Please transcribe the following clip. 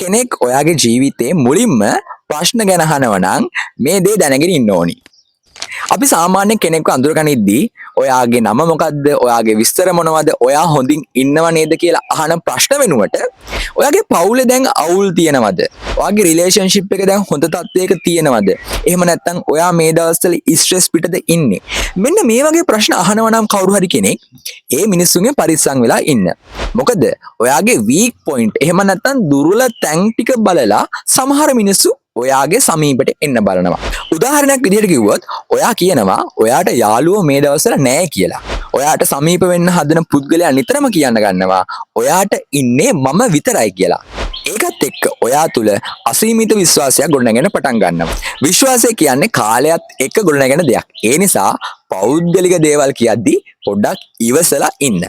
කෙනෙක් ඔයාගේ ජීවිතේ මුලින්ම ප්‍රශ්න ගැන අහනවා නම් මේ දේ දැනගෙන ඉන්න ඕනි. අපි සාමාන්‍ය කෙනෙක්ව අඳුරගනිද්දී ඔයාගේ නම මොකද්ද, ඔයාගේ විස්තර මොනවද, ඔයා හොඳින් ඉන්නව නේද කියලා අහන ප්‍රශ්න වෙනුවට ඔයාගේ පවුලේ දැන් අවුල් තියෙනවද, ඔයාගේ රිලේෂන්ෂිප් එක දැන් හොඳ තත්ත්වයක තියෙනවද, එහෙම නැත්නම් ඔයා මේ දවස්වල ස්ට්‍රෙස් පිටද ඉන්නේ, මෙන්න මේ වගේ ප්‍රශ්න අහනවා නම් කවුරු හරි කෙනෙක් ඒ මිනිස්සුන්ගේ පරිස්සම් වෙලා ඉන්න. මොකද ඔයාගේ වීක් පොයින්ට් එහෙම නැත්නම් දුර්වල තැන් ටික බලලා සමහර මිනිස්සු ඔයාගේ සමීපට එන්න බලනවා. උදාහරණයක් විදිහට කිව්වොත් ඔයා කියනවා ඔයාට යාළුවෝ මේ දවස්වල නැහැ කියලා. ඔයාට සමීප වෙන්න හදන පුද්ගලයා නිතරම කියන්න ගන්නවා ඔයාට ඉන්නේ මම විතරයි කියලා. ඒකත් එක්ක ඔයා තුල අසීමිත විශ්වාසයක් ගොඩනගෙන පටන් ගන්නවා. විශ්වාසය කියන්නේ කාලයත් එක්ක ගොඩනගෙන දෙයක්. ඒ නිසා පෞද්ගලික දේවල් කියද්දී පොඩ්ඩක් ඉවසලා ඉන්න.